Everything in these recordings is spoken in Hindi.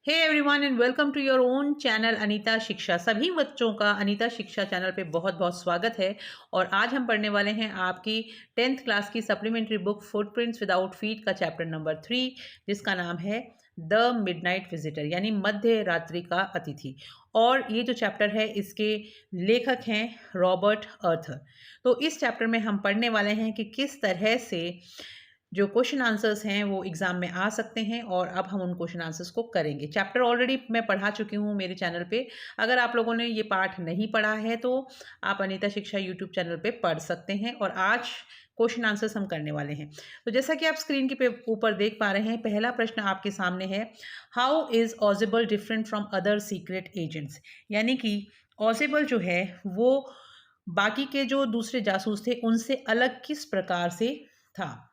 Hey everyone and welcome to your own channel Anita Shiksha. सभी बच्चों का अनीता शिक्षा चैनल पे बहुत बहुत स्वागत है। और आज हम पढ़ने वाले हैं आपकी 10th क्लास की supplementary book footprints without feet का चैप्टर नंबर 3, जिसका नाम है द मिडनाइट विजिटर यानी मध्य रात्रि का अतिथि। और ये जो चैप्टर है इसके लेखक हैं रॉबर्ट अर्थर। तो इस चैप्टर में हम पढ़ने वाले हैं कि किस तरह से जो क्वेश्चन आंसर्स हैं वो एग्जाम में आ सकते हैं, और अब हम उन क्वेश्चन आंसर्स को करेंगे। चैप्टर ऑलरेडी मैं पढ़ा चुकी हूँ मेरे चैनल पे। अगर आप लोगों ने ये पार्ट नहीं पढ़ा है तो आप अनीता शिक्षा यूट्यूब चैनल पे पढ़ सकते हैं। और आज क्वेश्चन आंसर्स हम करने वाले हैं। तो जैसा कि आप स्क्रीन के ऊपर देख पा रहे हैं, पहला प्रश्न आपके सामने है, how is Ausable different from other secret agents. यानी कि ऑजिबल जो है वो बाकी के जो दूसरे जासूस थे उनसे अलग किस प्रकार से था।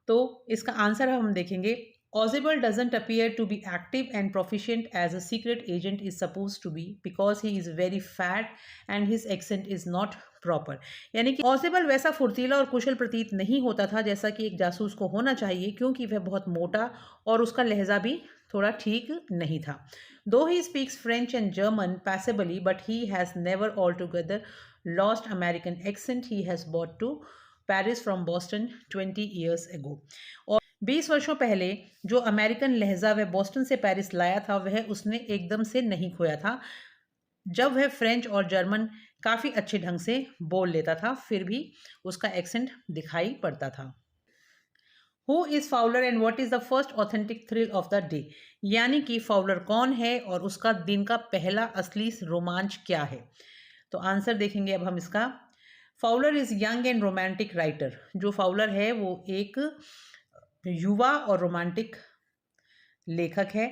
तो इसका आंसर हम देखेंगे, Ozible doesn't appear to be active and proficient as a secret agent is supposed to be because he is very fat and his accent is not proper। यानी कि Ozible वैसा फुर्तीला और कुशल प्रतीत नहीं होता था जैसा कि एक जासूस को होना चाहिए, क्योंकि वह बहुत मोटा और उसका लहजा भी थोड़ा ठीक नहीं था। Though he speaks French and German passably, but he has never altogether lost American accent he has brought to Paris from Boston 20 years ago। और 20 वर्षों पहले जो अमेरिकन लहजा वह बोस्टन से पेरिस लाया था वह उसने एकदम से नहीं खोया था। जब वह फ्रेंच और जर्मन काफ़ी अच्छे ढंग से बोल लेता था, फिर भी उसका एक्सेंट दिखाई पड़ता था। Who is Fowler and what is the first authentic thrill of the day. यानी कि फाउलर कौन है और उसका दिन का पहला असली रोमांच क्या है। तो आंसर देखेंगे अब हम इसका। Fowler is young and romantic writer. जो फाउलर है वो एक युवा और रोमांटिक लेखक है।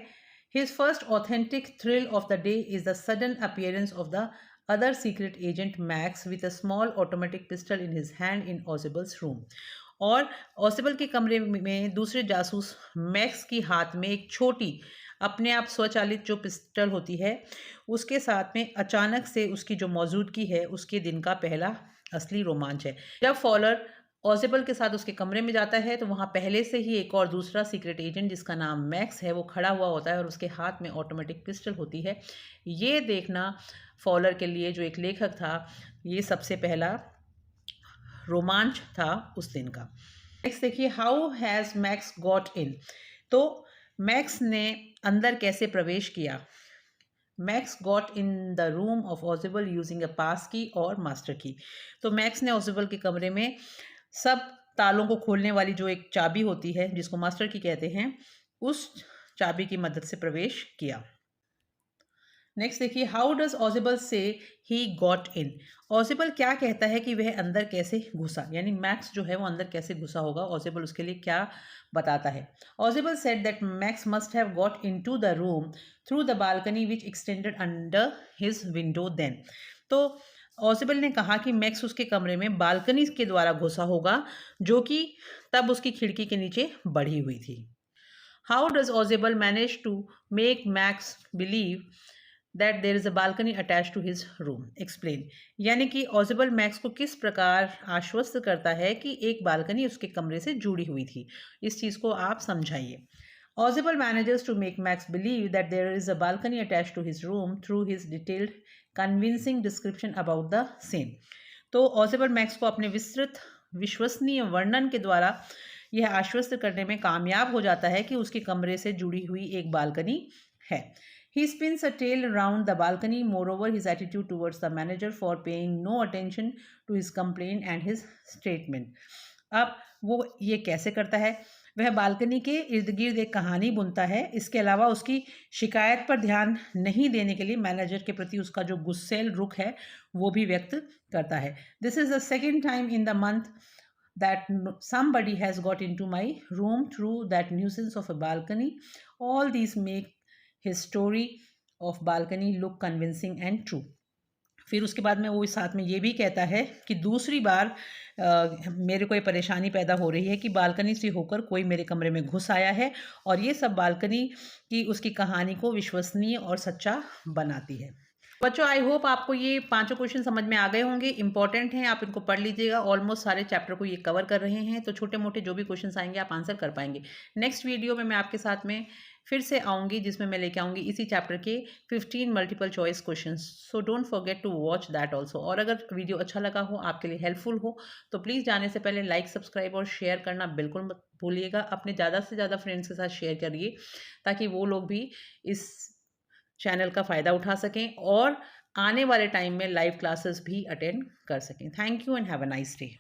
His first authentic thrill of the day is the sudden appearance of the other secret agent Max with a small automatic pistol in his hand in Ausable's room. और ऑजिबल के कमरे में दूसरे जासूस मैक्स की हाथ में एक छोटी अपने आप स्वचालित जो पिस्टल होती है उसके साथ में अचानक से उसकी जो मौजूदगी है उसके दिन का पहला असली रोमांच है। जब फॉलर ऑजिबल के साथ उसके कमरे में जाता है तो वहाँ पहले से ही एक और दूसरा सीक्रेट एजेंट जिसका नाम मैक्स है वो खड़ा हुआ होता है और उसके हाथ में ऑटोमेटिक पिस्टल होती है। ये देखना फॉलर के लिए, जो एक लेखक था, ये सबसे पहला रोमांच था उस दिन का। नेक्स्ट देखिए, how has Max got in. तो मैक्स ने अंदर कैसे प्रवेश किया। Max got in the room of Ausable using a pass key और मास्टर की। तो मैक्स ने ऑजिबल के कमरे में सब तालों को खोलने वाली जो एक चाबी होती है जिसको मास्टर की कहते हैं, उस चाबी की मदद से प्रवेश किया। नेक्स्ट देखिए, हाउ डज ऑजिबल से ही गॉट इन। ऑजिबल क्या कहता है कि वह अंदर कैसे घुसा, यानी मैक्स जो है वो अंदर कैसे घुसा होगा, ऑजिबल उसके लिए क्या बताता है। Ausable said that Max must have got into the room through the balcony which extended under his window then. तो ऑजिबल ने कहा कि मैक्स उसके कमरे में बालकनी के द्वारा घुसा होगा, जो कि तब उसकी खिड़की के नीचे बढ़ी हुई थी। How does Ausable manage to make Max believe that there is a balcony attach to his room. Explain. यानी कि ऑजिबल मैक्स को किस प्रकार आश्वस्त करता है कि एक बालकनी उसके कमरे से जुड़ी हुई थी। इस चीज़ को आप समझाइए। Ausable manages to make Max believe that there is a balcony attach to his room through his detailed convincing description about the same. तो ऑजिबल मैक्स को अपने विस्तृत विश्वसनीय वर्णन के द्वारा यह आश्वस्त करने में कामयाब हो जाता है कि उसके कमरे से जुड़ी हुई एक बालकनी है। He spins a tale around the balcony. Moreover, his attitude towards the manager for paying no attention to his complaint and his statement. अब वो ये कैसे करता है, वह बालकनी के इर्द गिर्द एक कहानी बुनता है। इसके अलावा उसकी शिकायत पर ध्यान नहीं देने के लिए मैनेजर के प्रति उसका जो गुस्सैल रुख है वो भी व्यक्त करता है। This is the second time in the month that somebody has got into my room through that nuisance of a balcony. All these make his story of balcony look convincing and true। फिर उसके बाद में वो साथ में ये भी कहता है कि दूसरी बार मेरे को ये परेशानी पैदा हो रही है कि बालकनी से होकर कोई मेरे कमरे में घुस आया है, और ये सब बालकनी की उसकी कहानी को विश्वसनीय और सच्चा बनाती है। बच्चों, आई होप आपको ये पांचों क्वेश्चन समझ में आ गए होंगे। इंपॉर्टेंट हैं, आप इनको पढ़ लीजिएगा। ऑलमोस्ट सारे चैप्टर को ये कवर कर रहे हैं, तो छोटे मोटे जो भी क्वेश्चन आएंगे आप आंसर कर पाएंगे। नेक्स्ट वीडियो में मैं आपके साथ में फिर से आऊँगी जिसमें मैं लेके आऊँगी इसी चैप्टर के 15 multiple choice questions. So don't forget to watch that also. और अगर वीडियो अच्छा लगा हो, आपके लिए हेल्पफुल हो, तो प्लीज़ जाने से पहले लाइक, सब्सक्राइब और शेयर करना बिल्कुल मत भूलिएगा। अपने ज़्यादा से ज़्यादा फ्रेंड्स के साथ शेयर करिए ताकि वो लोग भी इस चैनल का फ़ायदा उठा सकें और आने वाले टाइम में लाइव क्लासेस भी अटेंड कर सकें। Thank you and have a nice day.